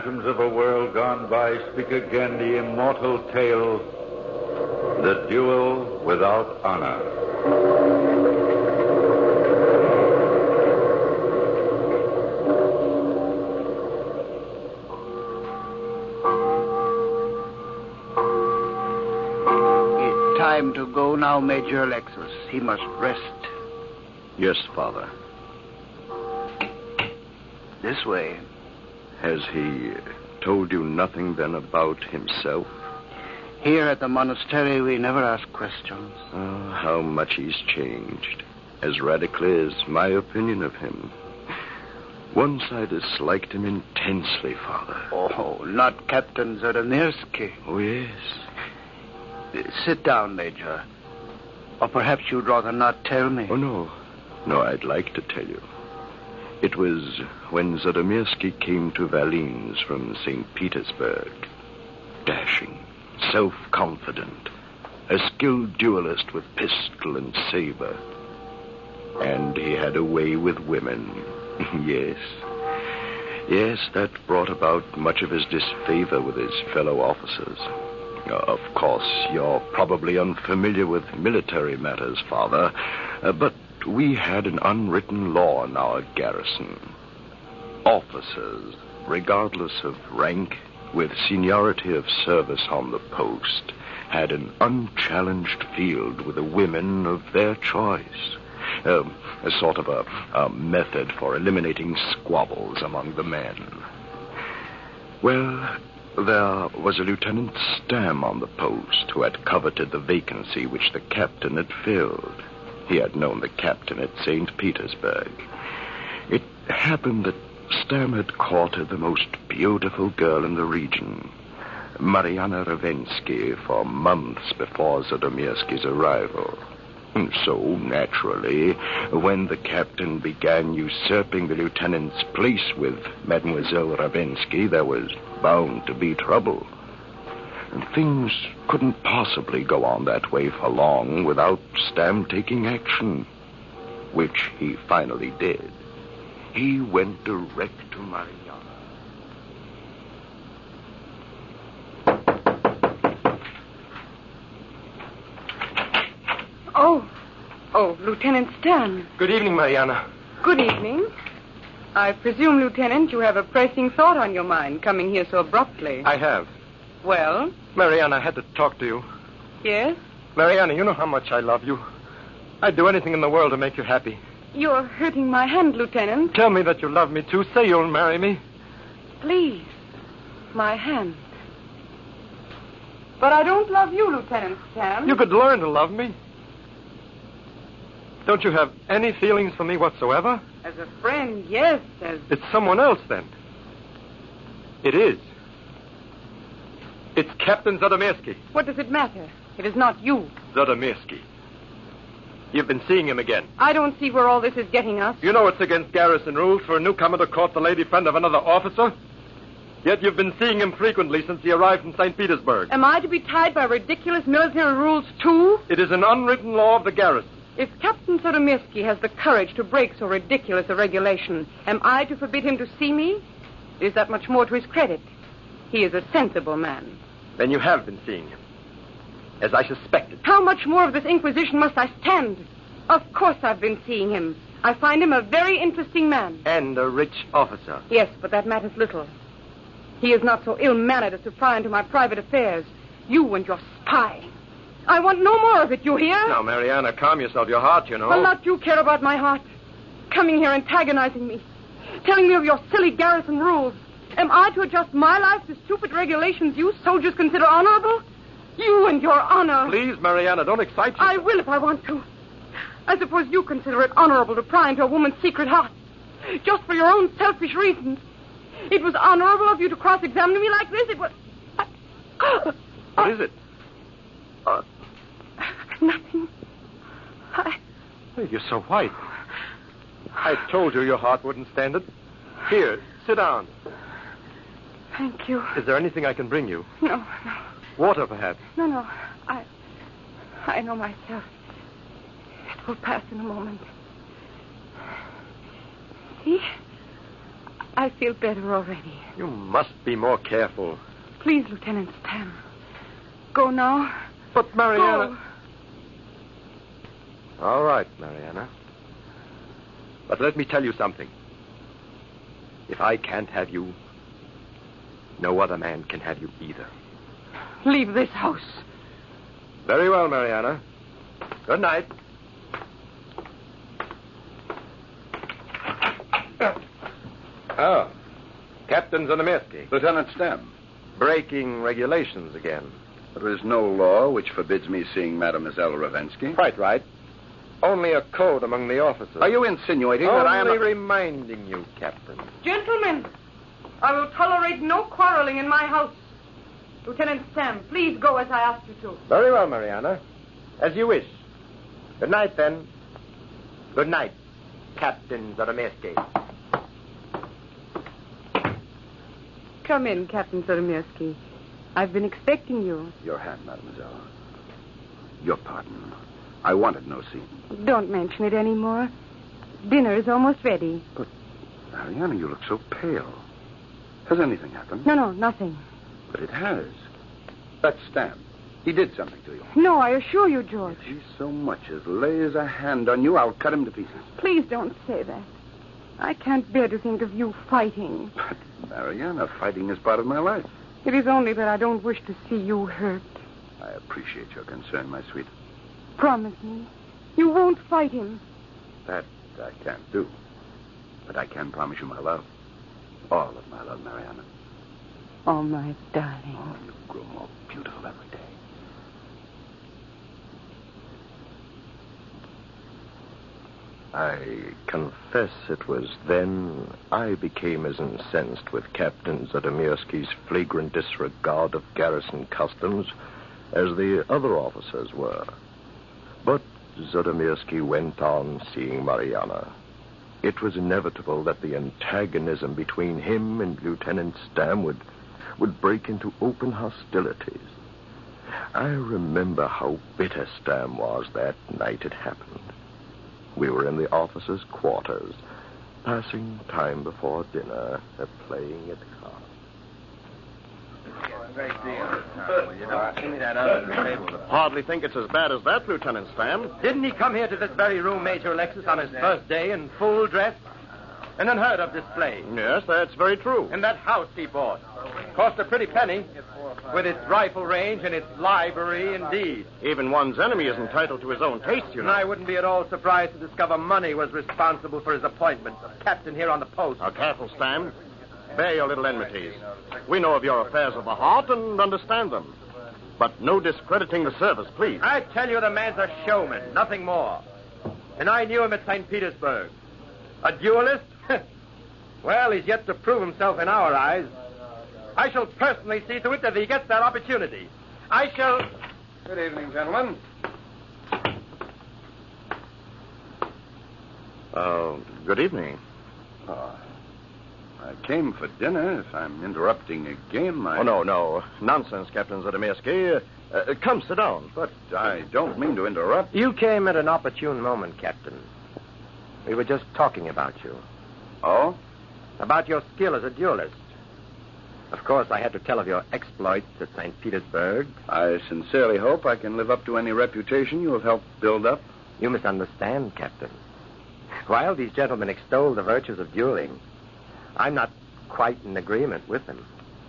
phantoms of a world gone by speak again the immortal tale, the duel without honor. It's time to go now, Major Alexis. He must rest. Yes, Father. This way. Has he told you nothing then about himself? Here at the monastery, we never ask questions. Oh, how much he's changed. As radically as my opinion of him. Once I disliked him intensely, Father. Oh, not Captain Zadomirsky. Oh, yes. Sit down, Major. Or perhaps you'd rather not tell me. Oh, no. No, I'd like to tell you. It was when Zadomirsky came to Valines from St. Petersburg. Dashing, self-confident, a skilled duelist with pistol and saber. And he had a way with women. Yes. Yes, that brought about much of his disfavor with his fellow officers. Of course, you're probably unfamiliar with military matters, Father, but we had an unwritten law in our garrison. Officers, regardless of rank, with seniority of service on the post, had an unchallenged field with the women of their choice. A sort of a method for eliminating squabbles among the men. Well, there was a Lieutenant Stam on the post who had coveted the vacancy which the captain had filled. He had known the captain at St. Petersburg. It happened that Stam had courted the most beautiful girl in the region, Mariana Ravensky, for months before Zadomirsky's arrival. And so, naturally, when the captain began usurping the lieutenant's place with Mademoiselle Ravensky, there was bound to be trouble. And things couldn't possibly go on that way for long without Stam taking action, which he finally did. He went direct to Mariana. Oh, Lieutenant Stan. Good evening, Mariana. Good evening. I presume, Lieutenant, you have a pressing thought on your mind coming here so abruptly. I have. Well? Mariana, I had to talk to you. Yes? Mariana, you know how much I love you. I'd do anything in the world to make you happy. You're hurting my hand, Lieutenant. Tell me that you love me, too. Say you'll marry me. Please. My hand. But I don't love you, Lieutenant Stan. You could learn to love me. Don't you have any feelings for me whatsoever? As a friend, yes. It's someone else, then. It is. It's Captain Zadomirsky. What does it matter? It is not you. Zadomirsky. You've been seeing him again. I don't see where all this is getting us. You know it's against garrison rules for a newcomer to court the lady friend of another officer. Yet you've been seeing him frequently since he arrived from St. Petersburg. Am I to be tied by ridiculous military rules, too? It is an unwritten law of the garrison. If Captain Zadomirsky has the courage to break so ridiculous a regulation, am I to forbid him to see me? Is that much more to his credit? He is a sensible man. Then you have been seeing him. As I suspected. How much more of this inquisition must I stand? Of course I've been seeing him. I find him a very interesting man. And a rich officer. Yes, but that matters little. He is not so ill-mannered as to pry into my private affairs. You and your spy. I want no more of it, you hear? Now, Mariana, calm yourself. Your heart, you know. Will not you care about my heart? Coming here antagonizing me. Telling me of your silly garrison rules. Am I to adjust my life to stupid regulations you soldiers consider honorable? You and your honor. Please, Mariana, don't excite yourself. I will if I want to. I suppose you consider it honorable to pry into a woman's secret heart. Just for your own selfish reasons. It was honorable of you to cross-examine me like this. It was... What is it? Nothing. You're so white. I told you your heart wouldn't stand it. Here, sit down. Thank you. Is there anything I can bring you? No. Water, perhaps? No. I know myself. It will pass in a moment. See? I feel better already. You must be more careful. Please, Lieutenant Stam. Go now. But, Mariana... Go. All right, Mariana. But let me tell you something. If I can't have you, no other man can have you either. Leave this house. Very well, Mariana. Good night. Oh, Captain Zanomirski. Lieutenant Stem. Breaking regulations again. There is no law which forbids me seeing Mademoiselle Ravensky. Quite right. Only a code among the officers. Are you insinuating that I am... Only reminding you, Captain. Gentlemen, I will tolerate no quarreling in my house. Lieutenant Stam, please go as I asked you to. Very well, Mariana. As you wish. Good night, then. Good night, Captain Zanomirski. Come in, Captain Zanomirski. I've been expecting you. Your hand, mademoiselle. Your pardon. I wanted no scene. Don't mention it anymore. Dinner is almost ready. But, Mariana, you look so pale. Has anything happened? No, nothing. But it has. That's Stan. He did something to you. No, I assure you, George. If he so much as lays a hand on you, I'll cut him to pieces. Please don't say that. I can't bear to think of you fighting. But, Mariana, fighting is part of my life. It is only that I don't wish to see you hurt. I appreciate your concern, my sweet. Promise me. You won't fight him. That I can't do. But I can promise you my love. All of my love, Mariana. Oh, my darling. Oh, you grow more beautiful every day. I confess it was then I became as incensed with Captain Zanomirski's flagrant disregard of garrison customs as the other officers were. But Zanomirski went on seeing Mariana. It was inevitable that the antagonism between him and Lieutenant Stam would break into open hostilities. I remember how bitter Stam was that night it happened. We were in the officers' quarters, passing time before dinner, playing at cards. Hardly think it's as bad as that, Lieutenant Stam. Didn't he come here to this very room, Major Alexis, on his first day in full dress? An unheard of display. Yes, that's very true. And that house he bought. Cost a pretty penny. With its rifle range and its library, indeed. Even one's enemy is entitled to his own taste, you know. And I wouldn't be at all surprised to discover money was responsible for his appointment of captain here on the post. Now, careful, Stam. Bear your little enmities. We know of your affairs of the heart and understand them. But no discrediting the service, please. I tell you, the man's a showman, nothing more. And I knew him at St. Petersburg. A duelist? Well, he's yet to prove himself in our eyes. I shall personally see to it that he gets that opportunity. I shall... Good evening, gentlemen. Good evening. I came for dinner. If I'm interrupting a game, Oh, no. Nonsense, Captain Zanomirski. Come, sit down. But I don't mean to interrupt. You came at an opportune moment, Captain. We were just talking about you. Oh? About your skill as a duelist. Of course, I had to tell of your exploits at St. Petersburg. I sincerely hope I can live up to any reputation you have helped build up. You misunderstand, Captain. While these gentlemen extol the virtues of dueling, I'm not quite in agreement with them.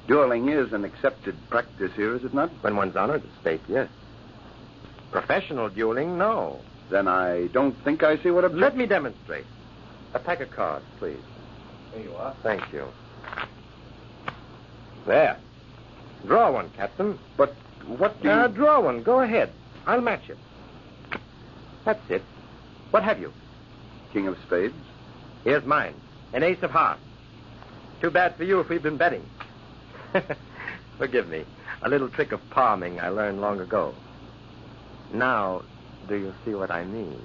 Dueling is an accepted practice here, is it not? When one's honored at stake, yes. Professional dueling, no. Then I don't think I see what objection... Let me demonstrate. A pack of cards, please. Here you are. Thank you. There. Draw one, Captain. But what do you... Draw one. Go ahead. I'll match it. That's it. What have you? King of spades? Here's mine. An ace of hearts. Too bad for you if we've been betting. Forgive me. A little trick of palming I learned long ago. Now, do you see what I mean?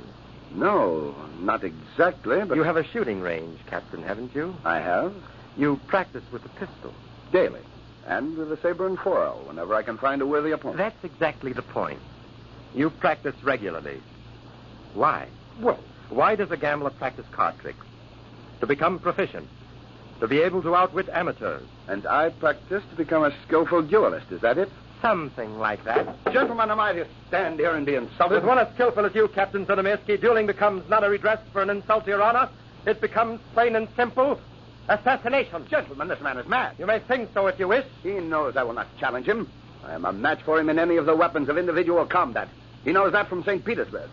No, not exactly, but... You have a shooting range, Captain, haven't you? I have. You practice with a pistol. Daily. And with a saber and foil, whenever I can find a worthy opponent. That's exactly the point. You practice regularly. Why? Well, why does a gambler practice card tricks? To become proficient. to be able to outwit amateurs. And I practice to become a skillful duelist, is that it? Something like that. Gentlemen, am I to stand here and be insulted? With one as skillful as you, Captain Zolomirsky, dueling becomes not a redress for an insult to your honor. It becomes plain and simple assassination. Gentlemen, this man is mad. You may think so if you wish. He knows I will not challenge him. I am a match for him in any of the weapons of individual combat. He knows that from St. Petersburg.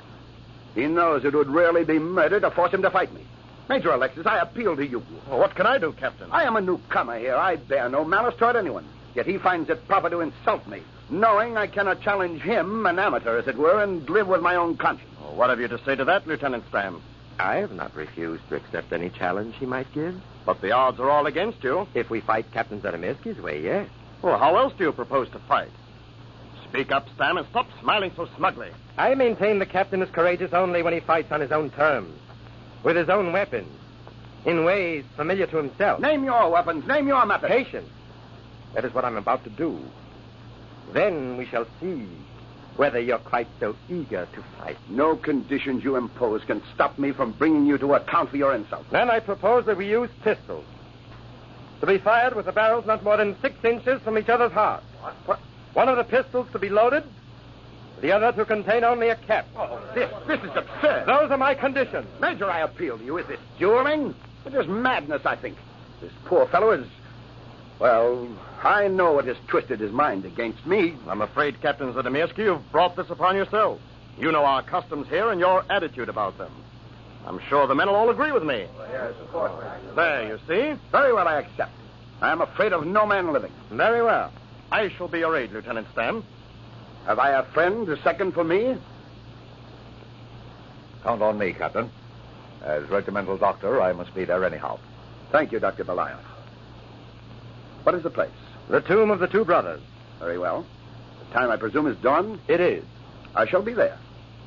He knows it would really be murder to force him to fight me. Major Alexis, I appeal to you. Well, what can I do, Captain? I am a newcomer here. I bear no malice toward anyone. Yet he finds it proper to insult me, knowing I cannot challenge him, an amateur, as it were, and live with my own conscience. Well, what have you to say to that, Lieutenant Stam? I have not refused to accept any challenge he might give. But the odds are all against you. If we fight Captain Zolomirsky's way, yes. Well, how else do you propose to fight? Speak up, Stam, and stop smiling so smugly. I maintain the captain is courageous only when he fights on his own terms, with his own weapons, in ways familiar to himself. Name your weapons. Name your methods. Patience. That is what I'm about to do. Then we shall see whether you're quite so eager to fight. No conditions you impose can stop me from bringing you to account for your insult. Then I propose that we use pistols, to be fired with the barrels not more than 6 inches from each other's hearts. What? One of the pistols to be loaded, the other to contain only a cap. Oh, this is absurd. Those are my conditions. Major, I appeal to you. Is this dueling? It is madness, I think. This poor fellow is... Well, I know what has twisted his mind against me. I'm afraid, Captain Zolomirsky, you've brought this upon yourself. You know our customs here and your attitude about them. I'm sure the men will all agree with me. Yes, of course. There, you see? Very well, I accept. I am afraid of no man living. Very well. I shall be your aide, Lieutenant Stam. Have I a friend to second for me? Count on me, Captain. As regimental doctor, I must be there anyhow. Thank you, Dr. Belayev. What is the place? The tomb of the 2 brothers. Very well. The time, I presume, is dawn? It is. I shall be there.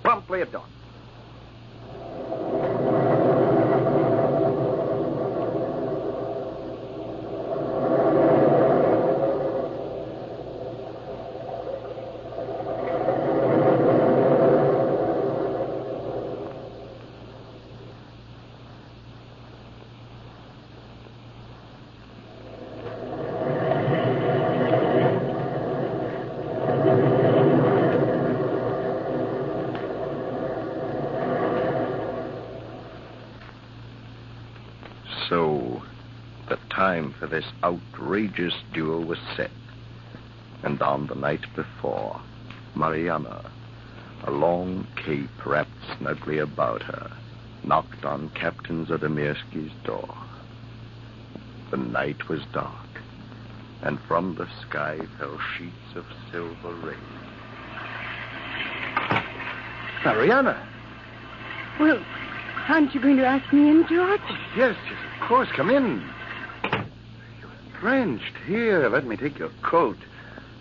Promptly at dawn. So, the time for this outrageous duel was set. And on the night before, Mariana, a long cape wrapped snugly about her, knocked on Captain Zolomirsky's door. The night was dark, and from the sky fell sheets of silver rain. Mariana. Well, aren't you going to ask me in, George? Yes, of course. Come in. You're drenched. Here, let me take your coat.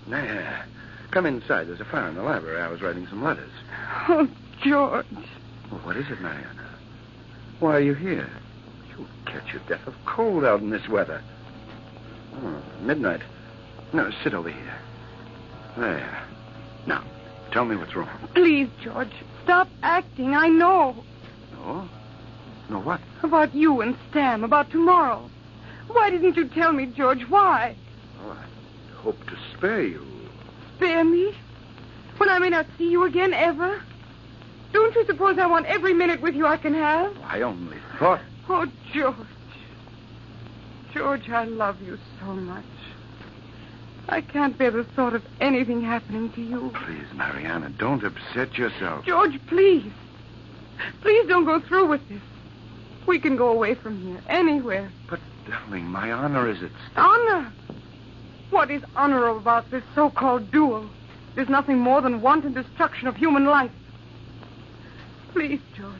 There. Come inside. There's a fire in the library. I was writing some letters. Oh, George. Well, what is it, Mariana? Why are you here? You'll catch your death of cold out in this weather. Oh, midnight. No, sit over here. There. Now, tell me what's wrong. Please, George, stop acting. I know. No? No, what? About you and Stam, about tomorrow. Why didn't you tell me, George? Why? Oh, I hope to spare you. Spare me? When I may not see you again, ever? Don't you suppose I want every minute with you I can have? I only thought... Oh, George. George, I love you so much. I can't bear the thought of anything happening to you. Please, Mariana, don't upset yourself. George, please. Please don't go through with this. We can go away from here, anywhere. But, darling, my honor is at stake. Honor? What is honorable about this so-called duel? There's nothing more than wanton destruction of human life. Please, George.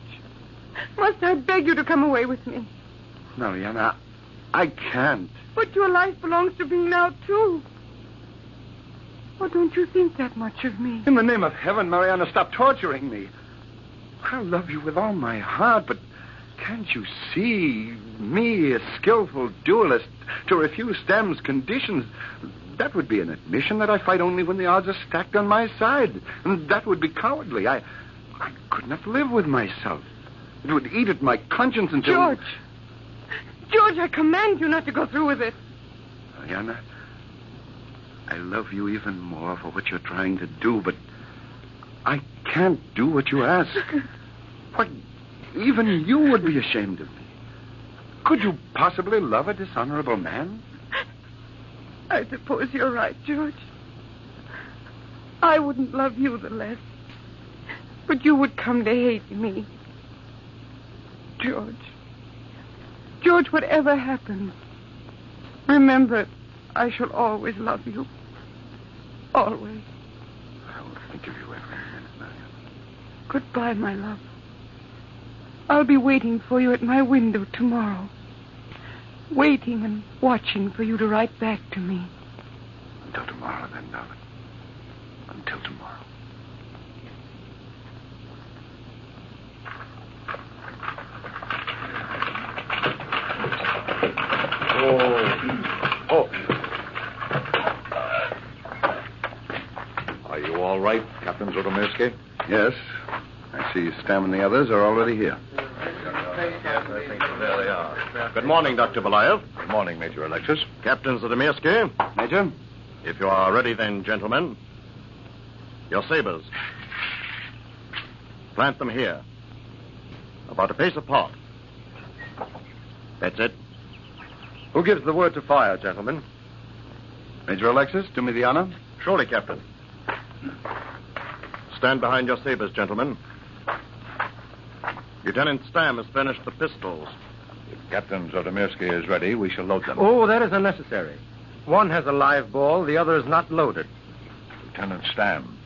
Must I beg you to come away with me? Mariana, I can't. But your life belongs to me now, too. Or don't you think that much of me? In the name of heaven, Mariana, stop torturing me. I love you with all my heart, but can't you see me, a skillful duelist, to refuse Stam's conditions? That would be an admission that I fight only when the odds are stacked on my side. And that would be cowardly. I could not live with myself. It would eat at my conscience until... George, I command you not to go through with it. Mariana, I love you even more for what you're trying to do, but I can't do what you ask. Why, even you would be ashamed of me. Could you possibly love a dishonorable man? I suppose you're right, George. I wouldn't love you the less. But you would come to hate me. George, whatever happens, remember, I shall always love you. Always. I will think of you every minute, Mariana. Goodbye, my love. I'll be waiting for you at my window tomorrow. Waiting and watching for you to write back to me. Until tomorrow, then, darling. Until tomorrow. Oh. Are you all right, Captain Zodomirski? Yes. I see Stam and the others are already here. There they are. Good morning, Dr. Belayev. Good morning, Major Alexis. Captain Zadomirsky. Major? If you are ready, then, gentlemen. Your sabers. Plant them here. About a pace apart. That's it. Who gives the word to fire, gentlemen? Major Alexis, do me the honor. Surely, Captain. Stand behind your sabers, gentlemen. Lieutenant Stam has finished the pistols. If Captain Zodomirski is ready, we shall load them. Oh, that is unnecessary. One has a live ball, the other is not loaded. Lieutenant Stam,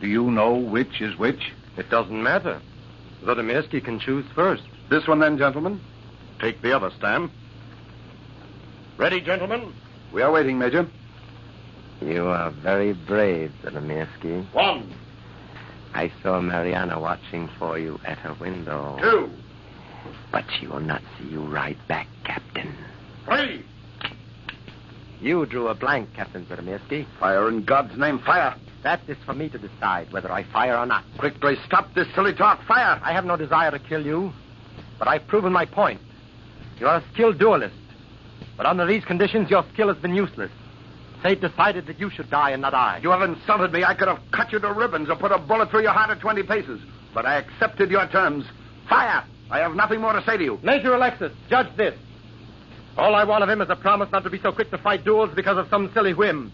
do you know which is which? It doesn't matter. Zodomirski can choose first. This one, then, gentlemen. Take the other, Stam. Ready, gentlemen? We are waiting, Major. You are very brave, Zadomirsky. One, I saw Mariana watching for you at her window. two, But she will not see you right back, Captain. three. You drew a blank, Captain Zadomirsky. Fire in God's name, fire. That is for me to decide whether I fire or not. Quickly stop this silly talk, fire. I have no desire to kill you, but I've proven my point. You are a skilled duelist. But under these conditions, your skill has been useless. Fate decided that you should die and not I. You have insulted me. I could have cut you to ribbons or put a bullet through your heart at 20 paces. But I accepted your terms. Fire! I have nothing more to say to you. Major Alexis, judge this. All I want of him is a promise not to be so quick to fight duels because of some silly whim.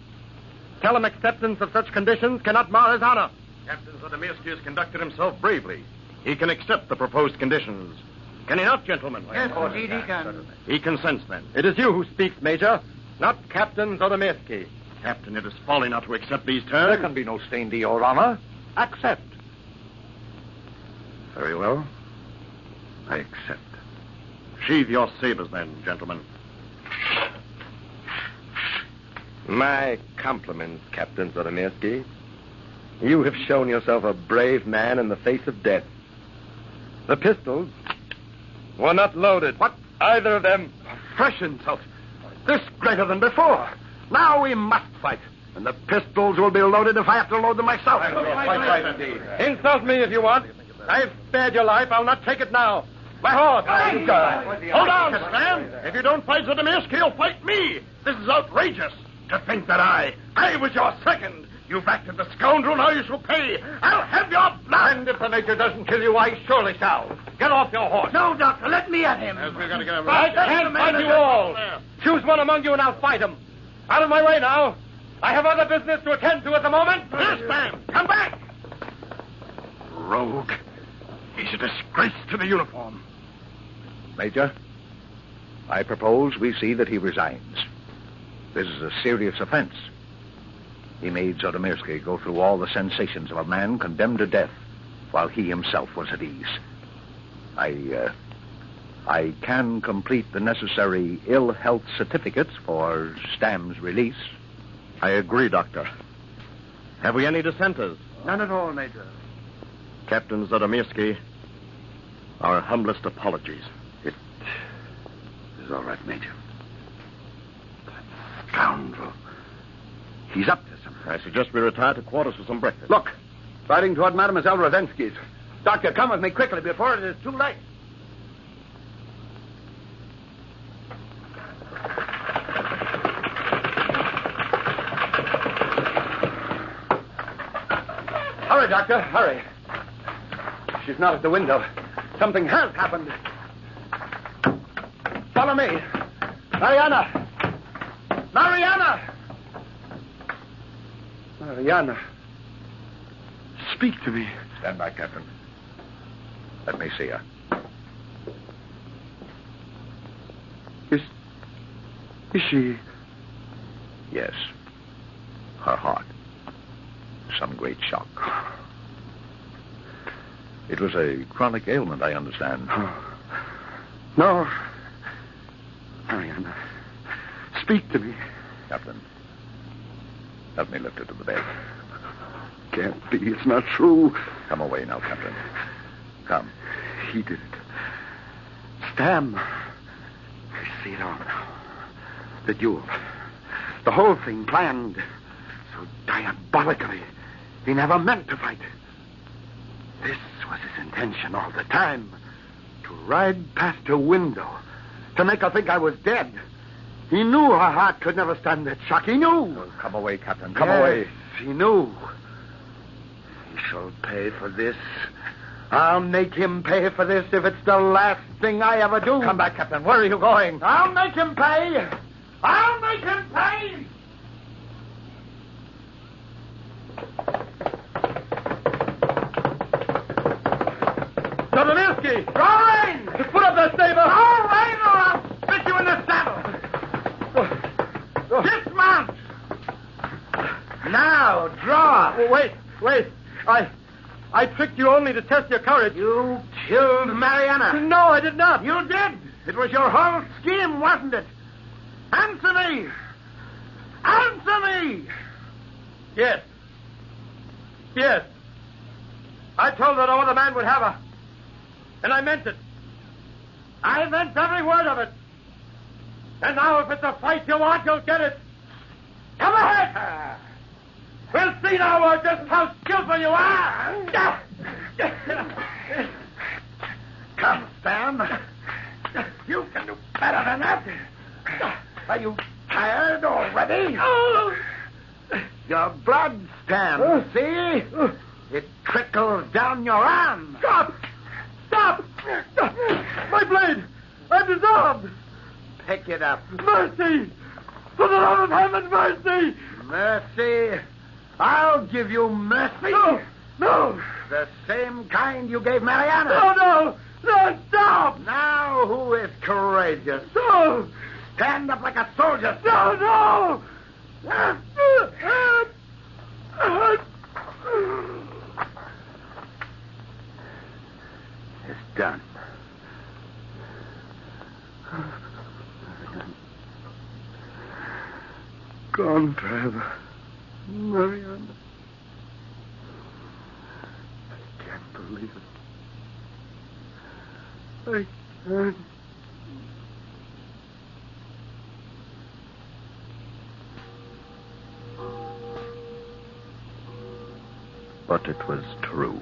Tell him acceptance of such conditions cannot mar his honor. Captain Zadomirsky has conducted himself bravely. He can accept the proposed conditions. Can he not, gentlemen? Yes, indeed he can. He consents, then. It is you who speaks, Major, not Captain Zodomirsky. Captain, it is folly not to accept these There terms. can be no stain to your honor. Accept. Very well. I accept. Sheathe your sabers, then, gentlemen. My compliments, Captain Zodomirsky. You have shown yourself a brave man in the face of death. The pistols were not loaded. What? Either of them. Fresh insult. This greater than before. Now we must fight. And the pistols will be loaded if I have to load them myself. Right, indeed. Insult me if you want. I've spared your life. I'll not take it now. My horse. Hold on, Stam. If you don't fight Zadomirsky, you'll fight me. This is outrageous. To think that I was your second. You've acted the scoundrel, now you shall pay. I'll have your blood. And if the Major doesn't kill you, I surely shall. Get off your horse. No, Doctor, let me at him. Yes, we're going to get him. I can't fight you all. Choose one among you and I'll fight him. Out of my way now. I have other business to attend to at the moment. Yes, Stam. Come back. Rogue. He's a disgrace to the uniform. Major, I propose we see that he resigns. This is a serious offense. He made Zodomirsky go through all the sensations of a man condemned to death while he himself was at ease. I can complete the necessary ill health certificates for Stam's release. I agree, Doctor. Have we any dissenters? None at all, Major. Captain Zadomirsky, our humblest apologies. It is all right, Major. That scoundrel. He's up to something. I suggest we retire to quarters for some breakfast. Look, riding toward Mademoiselle Rodensky's. Doctor, come with me quickly before it is too late. Hurry, Doctor, hurry. She's not at the window. Something has happened. Follow me. Mariana! Mariana! Mariana. Speak to me. Stand by, Captain. Let me see her. Is she... Yes. Her heart. Some great shock. It was a chronic ailment, I understand. No. Mariana, speak to me. Captain, help me lift her to the bed. Can't be. It's not true. Come away now, Captain. Come. He did it. Stam. I see it all now. The duel. The whole thing planned so diabolically. He never meant to fight. This was his intention all the time. To ride past her window. To make her think I was dead. He knew her heart could never stand that shock. He knew. Oh, come away, Captain. Come away. He knew. He shall pay for this. I'll make him pay for this if it's the last thing I ever do. Come back, Captain. Where are you going? I'll make him pay. I'll make him pay. Sodomirsky! Rain! Put up that saber! Rain, or I'll stick you in the saddle. Dismount. Now, draw. Oh, wait. I tricked you only to test your courage. You killed Mariana. No, I did not. You did. It was your whole scheme, wasn't it? Answer me. Answer me. Yes. I told her no other man would have her. And I meant it. I meant every word of it. And now if it's a fight you want, you'll get it. Come ahead. We'll see now just how skillful you are. Come, Stam. You can do better than that. Are you tired already? Your blood, Stam. See? It trickles down your arm. Stop! My blade! I'm dissolved! Pick it up. Mercy! For the love of heaven, mercy! Mercy? I'll give you mercy. No! The same kind you gave Mariana. No, stop! Now who is courageous? No! Stand up like a soldier. No! It's done. Gone forever. Mariana. I can't believe it. I can't. But it was true.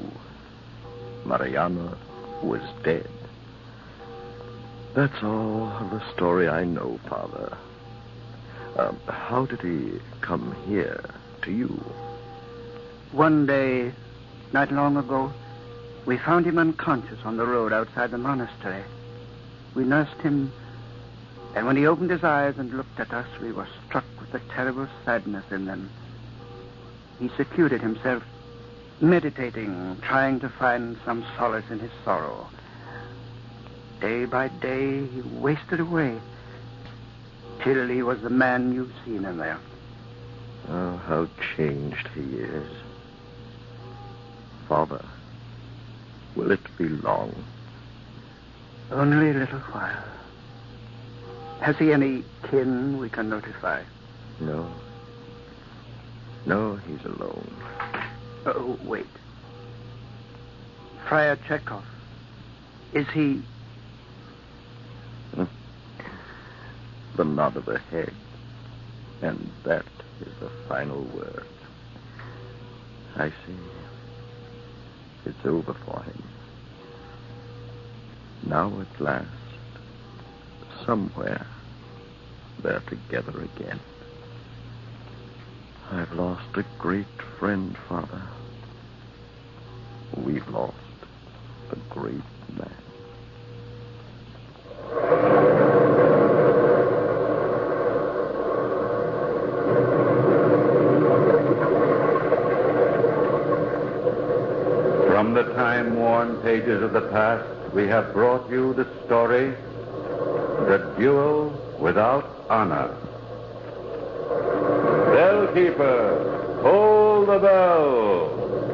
Mariana was dead. That's all the story I know, Father. How did he come here to you? One day, not long ago, we found him unconscious on the road outside the monastery. We nursed him, and when he opened his eyes and looked at us, we were struck with the terrible sadness in them. He secluded himself, meditating, trying to find some solace in his sorrow. Day by day, he wasted away, till he was the man you've seen him there. Oh, how changed he is. Father, will it be long? Only a little while. Has he any kin we can notify? No, he's alone. Oh, wait. Friar Chekhov. Is he... The nod of the head. And that is the final word. I see. It's over for him. Now at last, somewhere, they're together again. I've lost a great friend, Father. We've lost a great man. From the time-worn pages of the past, we have brought you the story, The Duel Without Honor. Bellkeeper, hold the bell.